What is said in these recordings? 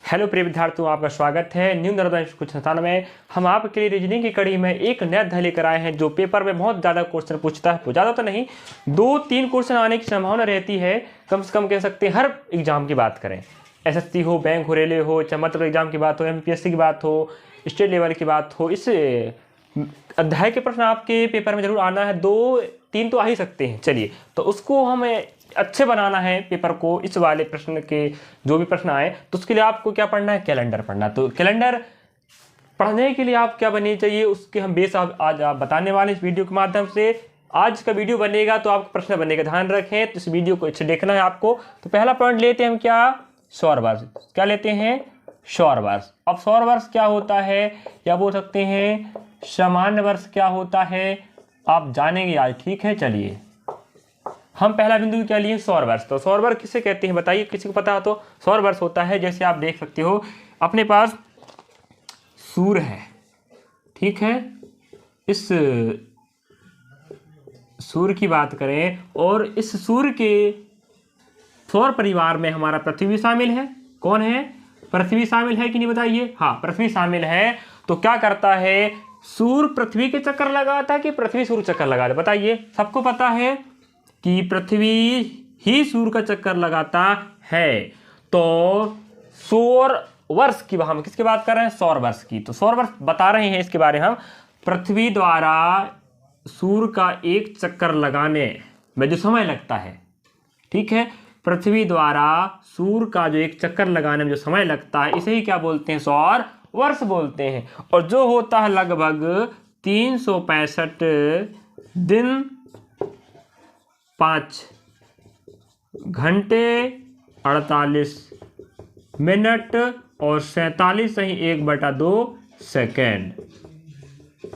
Hello प्रिय विद्यार्थियों, आपका स्वागत है न्यू नर्मदा कुछ संस्थान में। हम आपके लिए रीजनिंग की कड़ी में एक नया अध्याय लेकर आए हैं जो पेपर में बहुत ज़्यादा क्वेश्चन पूछता है। ज़्यादा तो नहीं, 2-3 क्वेश्चन आने की संभावना रहती है, कम से कम कह सकते हैं। हर एग्जाम की बात करें, एसएससी हो, बैंक हो, रेलवे हो, चाहे मतलब एग्जाम की बात हो, एमपीएससी की बात हो, स्टेट लेवल की बात हो, इस अध्याय के प्रश्न आपके पेपर में जरूर आना है। 2-3 तो आ ही सकते हैं। चलिए, तो उसको हमें अच्छे बनाना है पेपर को। इस वाले प्रश्न के जो भी प्रश्न आए तो उसके लिए आपको क्या पढ़ना है, कैलेंडर पढ़ना। तो कैलेंडर पढ़ने के लिए आप क्या बननी चाहिए, उसके हम बेस आज आप बताने वाले इस वीडियो के माध्यम से। आज का वीडियो बनेगा तो आपका प्रश्न बनेगा, ध्यान रखें। तो इस वीडियो को अच्छे देखना है आपको। तो पहला पॉइंट लेते हैं हम, क्या, सौर वर्ष। क्या लेते हैं, सौर वर्ष। अब सौर वर्ष क्या होता है, या बोल सकते हैं सामान्य वर्ष क्या होता है, आप जानेंगे आज। ठीक है, चलिए हम पहला बिंदु क्या लिए, सौर वर्ष। तो सौर वर्ष किसे कहते हैं बताइए, किसी को पता हो तो। सौर वर्ष होता है, जैसे आप देख सकते हो अपने पास सूर्य है, ठीक है। इस सूर्य की बात करें और इस सूर्य के सौर परिवार में हमारा पृथ्वी शामिल है। कौन है, पृथ्वी शामिल है कि नहीं बताइए। हाँ, पृथ्वी शामिल है। तो क्या करता है, सूर्य पृथ्वी के चक्कर लगाता है कि पृथ्वी सूर्य चक्कर लगाता है, बताइए। सबको पता है कि पृथ्वी ही सूर्य का चक्कर लगाता है। तो सौर वर्ष की हम किसकी बात कर रहे हैं, सौर वर्ष की। तो सौर वर्ष बता रहे हैं इसके बारे में हम। पृथ्वी द्वारा सूर्य का एक चक्कर लगाने में जो समय लगता है, ठीक है, पृथ्वी द्वारा सूर्य का जो एक चक्कर लगाने में जो समय लगता है, इसे ही क्या बोलते हैं, सौर वर्ष बोलते हैं। और जो होता है लगभग 365 दिन 5 घंटे 48 मिनट और 47.1/2 सेकेंड।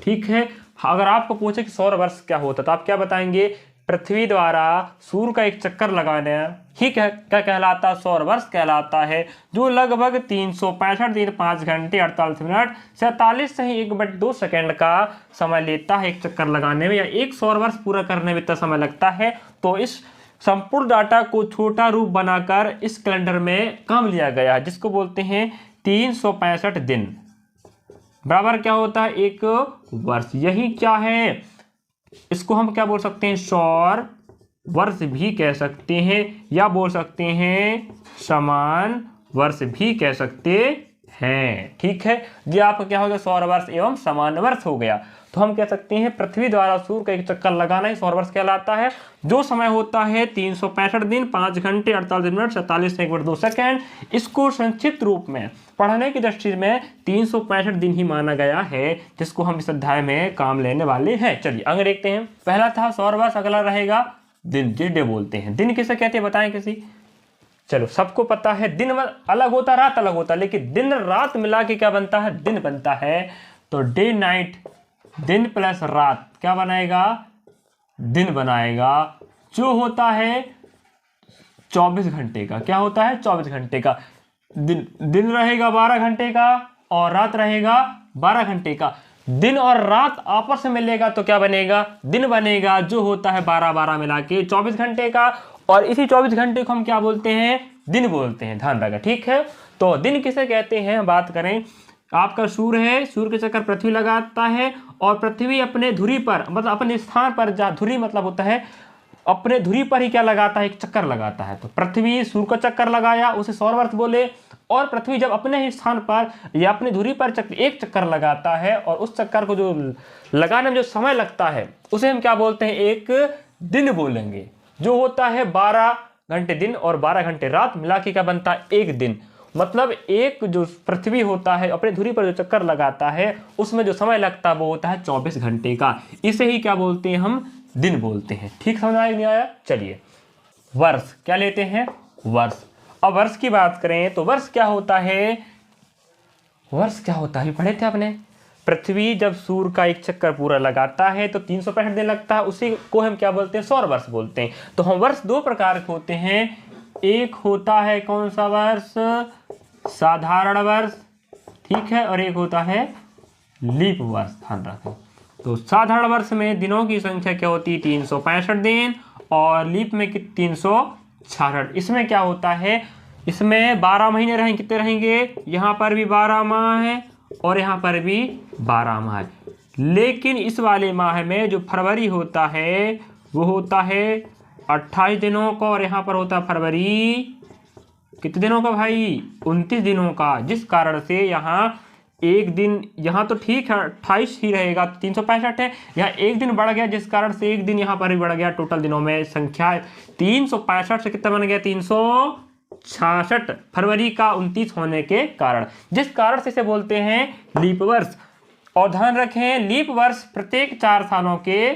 ठीक है। अगर आपको पूछे कि सौर वर्ष क्या होता है तो आप क्या बताएंगे, पृथ्वी द्वारा सूर्य का एक चक्कर लगाना ही क्या कहलाता है, सौर वर्ष कहलाता है। जो लगभग 365 दिन 5 घंटे 48 मिनट 47.1/2 सेकेंड का समय लेता है एक चक्कर लगाने में, या एक सौर वर्ष पूरा करने में इतना समय लगता है। तो इस संपूर्ण डाटा को छोटा रूप बनाकर इस कैलेंडर में काम लिया गया है, जिसको बोलते हैं 365 दिन बराबर क्या होता है, एक वर्ष। यही क्या है, इसको हम क्या बोल सकते हैं, सौर वर्ष भी कह सकते हैं, या बोल सकते हैं समान वर्ष भी कह सकते हैं। ठीक है, ये आपका क्या हो गया, सौर वर्ष एवं समान वर्ष हो गया। तो हम कह सकते हैं पृथ्वी द्वारा सूर्य का एक चक्कर लगाना ही सौर वर्ष कहलाता है। जो समय होता है 365 दिन 5 घंटे 48 मिनट 47.1/2 सेकेंड। इसको संक्षिप्त रूप में पढ़ने की दृष्टि में 365 दिन ही माना गया है, जिसको हम इस अध्याय में काम लेने वाले हैं। चलिए आगे देखते हैं। पहला था सौर वर्ष, अगला रहेगा दिन, डे बोलते हैं। दिन किसे कहते हैं बताएं किसी। चलो, सबको पता है दिन अलग होता है, रात अलग होता है, लेकिन दिन रात मिला के क्या बनता है, दिन बनता है। तो डे नाइट, दिन प्लस रात क्या बनाएगा, दिन बनाएगा। जो होता है 24 घंटे का, क्या होता है 24 घंटे का। दिन रहेगा 12 घंटे का और रात रहेगा 12 घंटे का। दिन और रात आपस में मिलेगा तो क्या बनेगा, दिन बनेगा। जो होता है 12-12 मिला के 24 घंटे का, और इसी 24 घंटे को हम क्या बोलते हैं, दिन बोलते हैं। ध्यान रखा, ठीक है। तो दिन किसे कहते हैं, बात करें, आपका सूर्य है, सूर्य के चक्कर पृथ्वी लगाता है, और पृथ्वी अपने धुरी पर, मतलब अपने स्थान पर, जहाँ धुरी मतलब होता है अपने धुरी पर ही क्या लगाता है, एक चक्कर लगाता है। तो पृथ्वी सूर्य का चक्कर लगाया, उसे सौर वर्ष बोले। और पृथ्वी जब अपने ही स्थान पर या अपनी धुरी पर एक चक्कर लगाता है, और उस चक्कर को जो लगाने में जो समय लगता है, उसे हम क्या बोलते हैं, एक दिन बोलेंगे। जो होता है 12 घंटे दिन और 12 घंटे रात मिला के क्या बनता है, एक दिन। मतलब एक जो पृथ्वी होता है अपने धुरी पर जो चक्कर लगाता है, उसमें जो समय लगता है वो होता है 24 घंटे का। इसे ही क्या बोलते हैं, हम दिन बोलते हैं। ठीक समझ आया नहीं आया। चलिए, वर्ष क्या लेते हैं, वर्ष। अब वर्ष की बात करें तो वर्ष क्या होता है, वर्ष क्या होता है पढ़े थे आपने। पृथ्वी जब सूर्य का एक चक्कर पूरा लगाता है तो 365 दिन लगता है, उसी को हम क्या बोलते हैं, सौर वर्ष बोलते हैं। तो हम वर्ष दो प्रकार के होते हैं। एक होता है कौन सा वर्ष, साधारण वर्ष, ठीक है, और एक होता है लीप वर्ष। ध्यान रखें। तो साधारण वर्ष में दिनों की संख्या क्या होती है, 365 दिन, और लीप में 366। इसमें क्या होता है, इसमें 12 महीने रहेंगे, कितने रहेंगे, यहाँ पर भी 12 माह है और यहाँ पर भी 12 माह है। लेकिन इस वाले माह में जो फरवरी होता है वो होता है 28 दिनों का, और यहाँ पर होता है फरवरी कितने दिनों का भाई, 29 दिनों का। जिस कारण से यहाँ एक दिन, यहाँ तो ठीक है 28 ही रहेगा, 365 है, यहाँ एक दिन बढ़ गया, जिस कारण से एक दिन यहाँ पर भी बढ़ गया। टोटल दिनों में संख्या 365 से कितना बन गया, 366, फरवरी का 29 होने के कारण, जिस कारण से इसे बोलते हैं लीप वर्ष। और ध्यान रखें, लीप वर्ष प्रत्येक 4 सालों के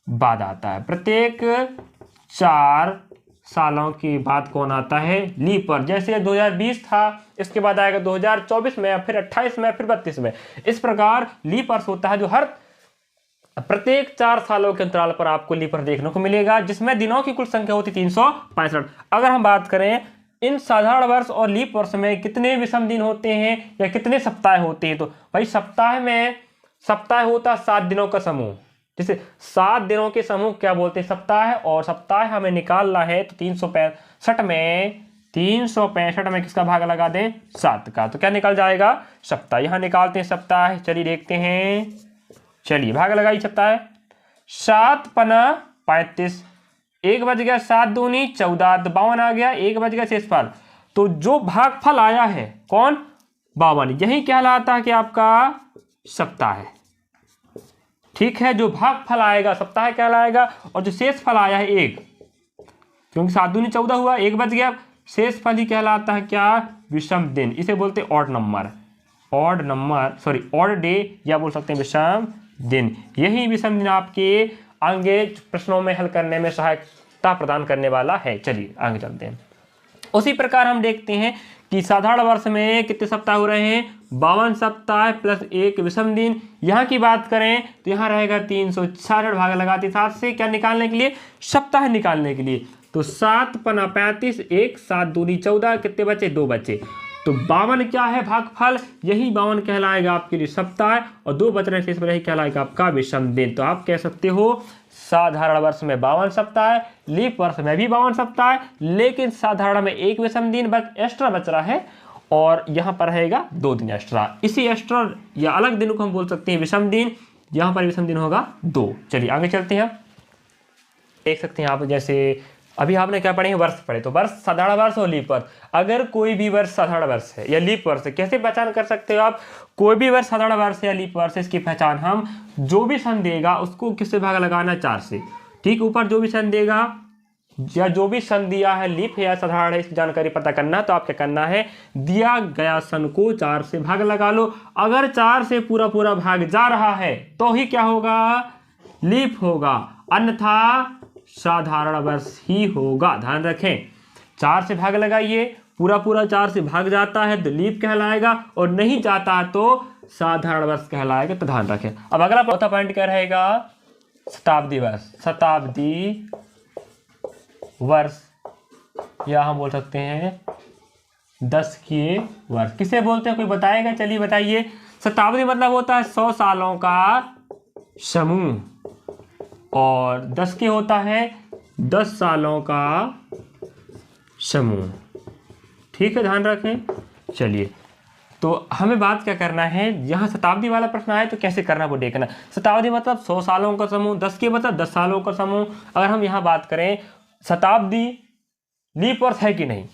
बाद आता है, प्रत्येक 4 सालों के बाद कौन आता है, लीप वर्ष। जैसे 2020 था, इसके बाद आएगा 2024 में, फिर 28 में, फिर 32 में। इस प्रकार लीप वर्ष होता है जो हर प्रत्येक 4 सालों के अंतराल पर आपको लीप वर्ष देखने को मिलेगा, जिसमें दिनों की कुल संख्या होती 365। अगर हम बात करें इन साधारण वर्ष और लीप वर्ष में कितने विषम दिन होते हैं या कितने सप्ताह होते हैं, तो भाई सप्ताह होता 7 दिनों का समूह। जैसे 7 दिनों के समूह क्या बोलते हैं, सप्ताह। और सप्ताह हमें निकालना है तो 365 में किसका भाग लगा दें, 7 का, तो क्या निकल जाएगा, सप्ताह। यहां निकालते हैं सप्ताह, चलिए देखते हैं, चलिए भाग लगाइए सप्ताह। 7 पना 35, 1 बज गया, 7 दूनी 14, 52 आ गया, 1 बज गया शेषफल। तो जो भागफल आया है कौन, 52, यही कहलाता है कि आपका सप्ताह है। ठीक है, जो भागफल आएगा सप्ताह कहलाएगा, और जो शेष फल आया है 1, क्योंकि 7 दूनी 14 हुआ, 1 बच गया, शेष फल ही कहलाता है क्या, विषम दिन। इसे बोलते हैं ऑड डे, या बोल सकते हैं विषम दिन। यही विषम दिन आपके आगे प्रश्नों में हल करने में सहायता प्रदान करने वाला है। चलिए आगे चलते हैं। उसी प्रकार हम देखते हैं कि साधारण वर्ष में कितने सप्ताह हो रहे हैं, 52 सप्ताह प्लस 1 विषम दिन। यहाँ की बात करें तो यहाँ रहेगा 366, भाग लगाते 7 से, क्या निकालने के लिए, सप्ताह निकालने के लिए। तो 7 पना 35, 1 7 दूनी 14, कितने बचे, 2 बचे। तो 52 क्या है भागफल, यही 52 कहलाएगा आपके लिए सप्ताह, और 2 बच रहे शेष में यही कहलाएगा आपका विषम दिन। तो आप कह सकते हो साधारण वर्ष में 52 सप्ताह, लीप वर्ष में भी 52 सप्ताह, लेकिन साधारण में 1 विषम दिन एक्स्ट्रा बच रहा है, और यहाँ पर रहेगा 2 दिन एक्स्ट्रा। इसी एक्स्ट्रा या अलग दिन को हम बोल सकते हैं विषम दिन। यहाँ पर विषम दिन होगा 2। चलिए आगे चलते हैं। देख सकते हैं आप, जैसे अभी आपने क्या पढ़े, वर्ष पढ़े, तो वर्ष, साधारण वर्ष और लीप वर्ष। अगर कोई भी वर्ष साधारण वर्ष है या लीप वर्ष है, कैसे पहचान कर सकते हो आप, कोई भी वर्ष साधारण वर्ष या लीप वर्ष, इसकी पहचान हम, जो भी सन देगा उसको किससे भाग लगाना, 4 से। ठीक, ऊपर जो भी सन देगा या जो भी सन दिया है, लीप है या साधारण है, इसकी जानकारी पता करना, तो आप क्या करना है, दिया गया सन को 4 से भाग लगा लो। अगर 4 से पूरा भाग जा रहा है तो ही क्या होगा, लीप होगा, अन्यथा साधारण वर्ष ही होगा। ध्यान रखें, 4 से भाग लगाइए, पूरा 4 से भाग जाता है तो लीप कहलाएगा, और नहीं जाता तो साधारण वर्ष कहलाएगा। तो ध्यान रखें। अब अगला चौथा पॉइंट क्या रहेगा, शताब्दी वर्ष। शताब्दी वर्ष, या हम बोल सकते हैं दशकीय वर्ष। किसे बोलते हैं, कोई बताएगा, चलिए बताइए। शताब्दी मतलब होता है 100 सालों का समूह, और दशकीय होता है 10 सालों का समूह। ठीक है, ध्यान रखें। चलिए, तो हमें बात क्या करना है, यहाँ शताब्दी वाला प्रश्न आए तो कैसे करना वो देखना। शताब्दी मतलब 100 सालों का समूह, दशकीय मतलब 10 सालों का समूह। अगर हम यहाँ बात करें, शताब्दी लीप वर्ष है कि नहीं,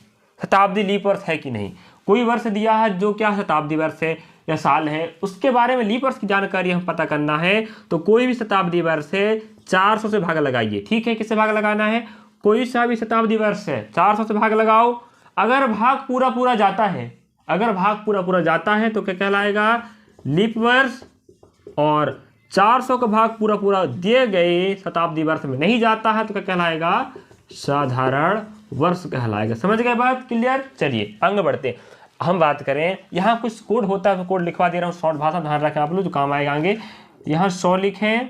शताब्दी लीप वर्ष है कि नहीं, कोई वर्ष दिया है जो क्या शताब्दी वर्ष है या साल है, उसके बारे में लीप वर्ष की जानकारी हम पता करना है। तो कोई भी शताब्दी वर्ष है 400 से भाग लगाइए। ठीक है, किससे भाग लगाना है, कोई सा भी शताब्दी वर्ष है 400 से भाग लगाओ। अगर भाग पूरा जाता है, अगर भाग पूरा जाता है तो क्या कहलाएगा, लीप वर्ष। और 400 का भाग पूरा दिए गए शताब्दी वर्ष में नहीं जाता है तो क्या कहलाएगा, साधारण वर्ष कहलाएगा। समझ गए बात, क्लियर। चलिए आगे बढ़ते। हम बात करें, यहाँ कुछ कोड होता है तो कोड लिखवा दे रहा हूँ शॉर्ट भाषा, ध्यान रखें आप लोग, जो काम आएगा आगे। यहाँ 100 लिखें,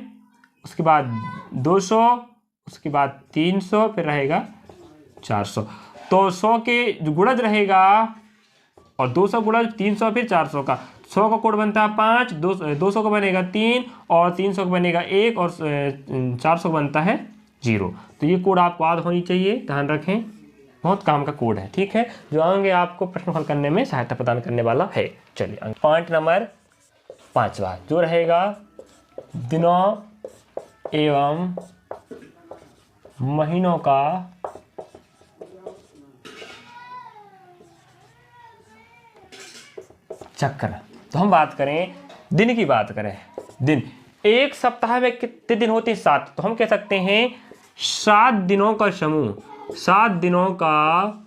उसके बाद 200, उसके बाद 300, फिर रहेगा 400। तो 100 के जो गुणज रहेगा, और 200 गुणज 300, फिर 400 का। 100 का कोड बनता है 5, 200 का बनेगा 3, और 300 का बनेगा 1, और 400 का बनता है 0। तो ये कोड आपको याद होनी चाहिए, ध्यान रखें, बहुत काम का कोड है, ठीक है, जो आगे आपको प्रश्न हल करने में सहायता प्रदान करने वाला है। चलिए पॉइंट नंबर 5वां जो रहेगा दिनों एवं महीनों का चक्र। तो हम बात करें दिन की, बात करें दिन, एक सप्ताह में कितने दिन होते हैं? 7। तो हम कह सकते हैं 7 दिनों का समूह, 7 दिनों का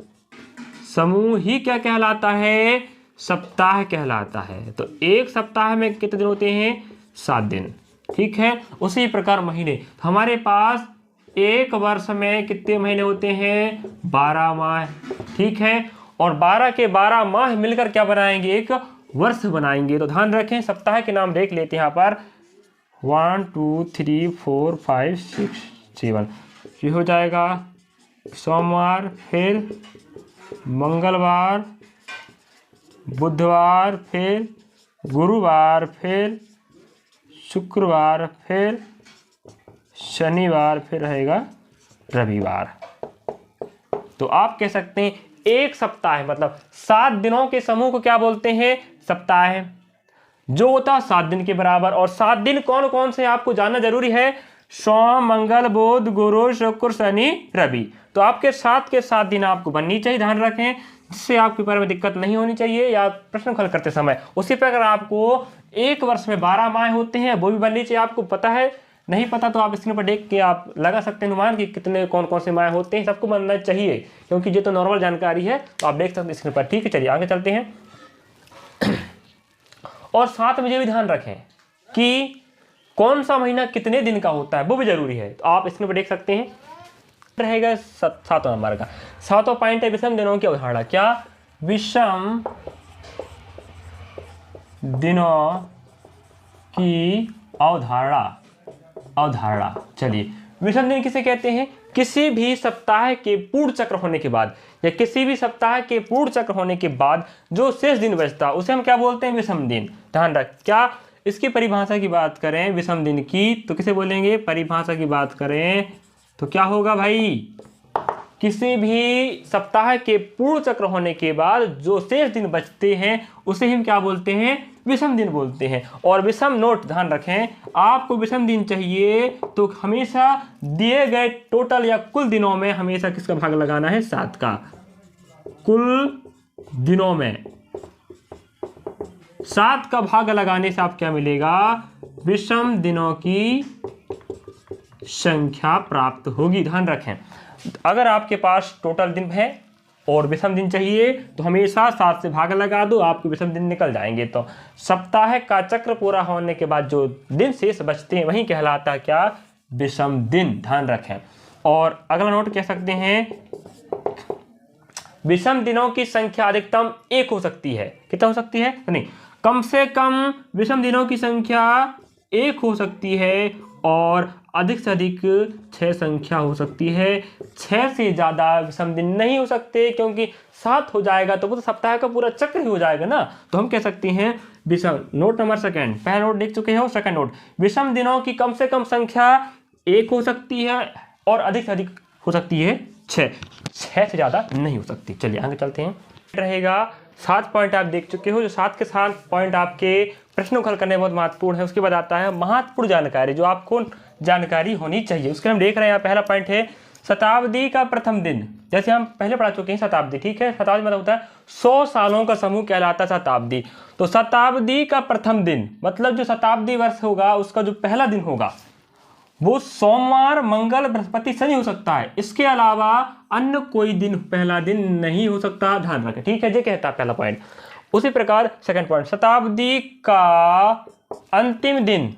समूह ही क्या कहलाता है? सप्ताह कहलाता है। तो एक सप्ताह में कितने दिन होते हैं? 7 दिन, ठीक है। उसी प्रकार महीने, तो हमारे पास एक वर्ष में कितने महीने होते हैं? 12 माह, ठीक है। और 12 के 12 माह मिलकर क्या बनाएंगे? एक वर्ष बनाएंगे। तो ध्यान रखें, सप्ताह के नाम देख लेते हैं यहाँ पर 1 2 3 4 5 6 7। ये हो जाएगा सोमवार, फिर मंगलवार, बुधवार, फिर गुरुवार, फिर शुक्रवार, फिर शनिवार, फिर रहेगा रविवार। तो आप कह सकते हैं एक सप्ताह मतलब 7 दिनों के समूह को क्या बोलते हैं? सप्ताह, जो होता है 7 दिन के बराबर। और 7 दिन कौन कौन से आपको जानना जरूरी है? सोम, मंगल, बुध, गुरु, शुक्र, शनि, रवि। तो आपके 7 के 7 दिन आपको बननी चाहिए, ध्यान रखें, जिससे आपके पेपर में दिक्कत नहीं होनी चाहिए या प्रश्न हल करते समय। उसी प्रकार आपको एक वर्ष में 12 माह होते हैं, वो भी बननी चाहिए। आपको पता है, नहीं पता तो आप स्क्रीन पर देख के आप लगा सकते हैं अनुमान कि कितने कौन कौन से माह होते हैं, सबको बनना चाहिए, क्योंकि ये तो नॉर्मल जानकारी है। तो आप देख सकते हैं स्क्रीन पर, ठीक है। चलिए आगे चलते हैं। और साथ में ये भी ध्यान रखें कि कौन सा महीना कितने दिन का होता है, वो भी जरूरी है। तो आप स्क्रीन पर देख सकते हैं, रहेगा 7वां नंबर का 7वां पॉइंट है विषम दिनों की अवधारणा। क्या? विषम दिनों की अवधारणा। चलिए, विषम दिन किसे कहते हैं? किसी भी सप्ताह के पूर्ण चक्र होने के बाद या किसी भी सप्ताह के पूर्ण चक्र होने के बाद जो शेष दिन बचता उसे हम क्या बोलते हैं? विषम दिन। ध्यान रख, क्या इसकी परिभाषा की बात करें विषम दिन की तो किसे बोलेंगे? परिभाषा की बात करें तो क्या होगा भाई? किसी भी सप्ताह के पूर्ण चक्र होने के बाद जो शेष दिन बचते हैं उसे हम क्या बोलते हैं? विषम दिन बोलते हैं। और विषम नोट ध्यान रखें, आपको विषम दिन चाहिए तो हमेशा दिए गए टोटल या कुल दिनों में हमेशा किसका भाग लगाना है? 7 का। कुल दिनों में 7 का भाग लगाने से आप क्या मिलेगा? विषम दिनों की संख्या प्राप्त होगी। ध्यान रखें, अगर आपके पास टोटल दिन है और विषम दिन चाहिए तो हमेशा 7 से भाग लगा दो, आपके विषम दिन निकल जाएंगे। तो सप्ताह का चक्र पूरा होने के बाद जो दिन शेष बचते हैं वही कहलाता है क्या? विषम दिन। ध्यान रखें। और अगला नोट कह सकते हैं विषम दिनों की संख्या अधिकतम 1 हो सकती है। कितना हो सकती है? नहीं, कम से कम विषम दिनों की संख्या 1 हो सकती है और अधिक से अधिक 6 संख्या हो सकती है। 6 से ज़्यादा विषम दिन नहीं हो सकते, क्योंकि 7 हो जाएगा तो वो तो सप्ताह का पूरा चक्र ही हो जाएगा ना। तो हम कह सकते हैं विषम। नोट नंबर सेकंड, पहला नोट देख चुके हो, सेकंड नोट, विषम दिनों की कम से कम संख्या 1 हो सकती है और अधिक से अधिक हो सकती है 6 से ज़्यादा नहीं हो सकती। चलिए आगे चलते हैं। रहेगा 7 पॉइंट आप देख चुके हो, जो 7 के 7 पॉइंट आपके प्रश्नों को हल करने में बहुत महत्वपूर्ण है। उसके बाद आता है महत्वपूर्ण जानकारी, जो आपको जानकारी होनी चाहिए। उसके हम देख रहे हैं यहाँ पहला पॉइंट है शताब्दी का प्रथम दिन। जैसे हम पहले पढ़ा चुके हैं शताब्दी, ठीक है। शताब्दी मतलब होता है 100 सालों का समूह कहलाता है शताब्दी। तो शताब्दी का प्रथम दिन मतलब जो शताब्दी वर्ष होगा उसका जो पहला दिन होगा वो सोमवार, मंगल, बृहस्पति, शनि हो सकता है। इसके अलावा अन्य कोई दिन पहला दिन नहीं हो सकता। ध्यान रखें, ठीक है। ये कहता है पहला पॉइंट। उसी प्रकार सेकंड पॉइंट, शताब्दी का अंतिम दिन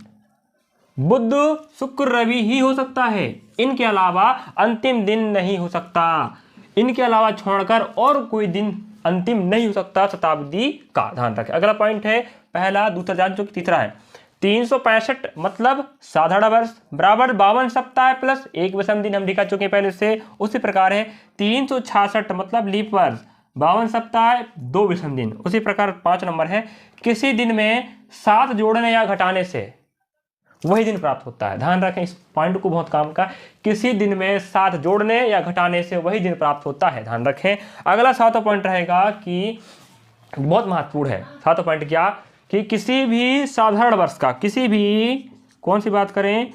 बुध, शुक्र, रवि ही हो सकता है। इनके अलावा अंतिम दिन नहीं हो सकता। इनके अलावा छोड़कर और कोई दिन अंतिम नहीं हो सकता शताब्दी का। ध्यान रखें। अगला पॉइंट है पहला, दूसरा जान चुके, तीसरा है 365 मतलब साधारण वर्ष बराबर 52 सप्ताह प्लस 1 विषम दिन, हम दिखा चुके हैं पहले से। उसी प्रकार है 366 मतलब लीप वर्ष, 52 सप्ताह 2 विषम दिन। उसी प्रकार 5 नंबर है किसी दिन में 7 जोड़ने या घटाने से वही दिन प्राप्त होता है। ध्यान रखें इस पॉइंट को, बहुत काम का। किसी दिन में 7 जोड़ने या घटाने से वही दिन प्राप्त होता है, ध्यान रखें। अगला 7वां पॉइंट रहेगा कि बहुत महत्वपूर्ण है। 7वां पॉइंट क्या कि किसी भी साधारण वर्ष का, किसी भी, कौन सी बात करें,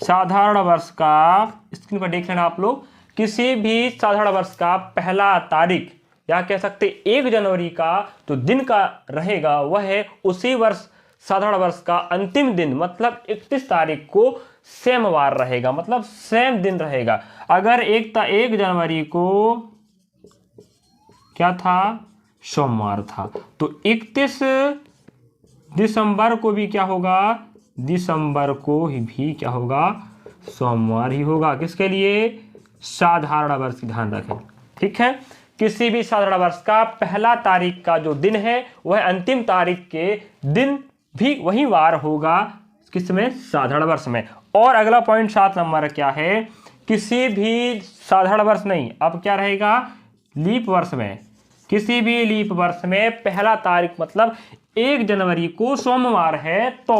साधारण वर्ष का, स्क्रीन पर देख लेना आप लोग, किसी भी साधारण वर्ष का पहला तारीख या कह सकते 1 जनवरी का जो दिन का रहेगा वह है उसी वर्ष साधारण वर्ष का अंतिम दिन, मतलब 31 तारीख को सेम वार रहेगा, मतलब सेम दिन रहेगा। अगर 1 जनवरी को क्या था, सोमवार था, तो 31 दिसंबर को भी क्या होगा, दिसंबर को भी क्या होगा, सोमवार ही होगा। किसके लिए, साधारण वर्ष, ध्यान रखें, ठीक है। किसी भी साधारण वर्ष का पहला तारीख का जो दिन है वह अंतिम तारीख के दिन भी वही वार होगा, किसमें, साधारण वर्ष में। और अगला पॉइंट 7 नंबर क्या है, किसी भी साधारण वर्ष नहीं, अब क्या रहेगा, लीप वर्ष में, किसी भी लीप वर्ष में पहला तारीख मतलब 1 जनवरी को सोमवार है तो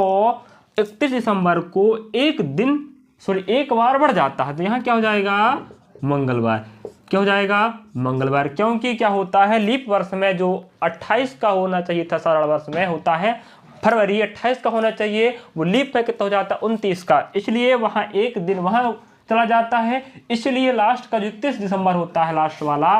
31 दिसंबर को एक बार बढ़ जाता है, तो यहाँ क्या हो जाएगा, मंगलवार। क्या हो जाएगा, मंगलवार। क्योंकि क्या होता है, लीप वर्ष में जो 28 का होना चाहिए था साधारण वर्ष में, होता है फरवरी, 28 का होना चाहिए, वो लीप में कितना हो जाता है, 29 का, इसलिए वहाँ एक दिन वहाँ चला जाता है। इसलिए लास्ट का जो 31 दिसंबर होता है, लास्ट वाला,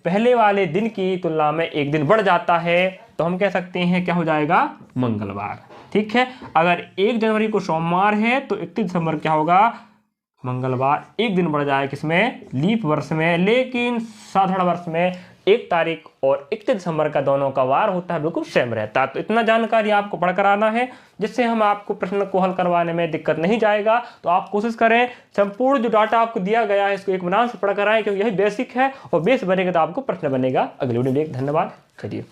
पहले वाले दिन की तुलना में एक दिन बढ़ जाता है, तो हम कह सकते हैं क्या हो जाएगा, मंगलवार। ठीक है, अगर 1 जनवरी को सोमवार है तो 31 दिसंबर क्या होगा, मंगलवार। एक दिन बढ़ जाए किसमें, लीप वर्ष में। लेकिन साधारण वर्ष में 1 तारीख और 31 दिसंबर का दोनों का वार होता है, बिल्कुल सेम रहता है। तो इतना जानकारी आपको पढ़कर आना है, जिससे हम आपको प्रश्न को हल करवाने में दिक्कत नहीं जाएगा। तो आप कोशिश करें संपूर्ण जो डाटा आपको दिया गया है इसको एक बनान से पढ़कर आए, क्योंकि यही बेसिक है और बेस बनेगा तो आपको प्रश्न बनेगा। अगले वीडियो में धन्यवाद, चलिए।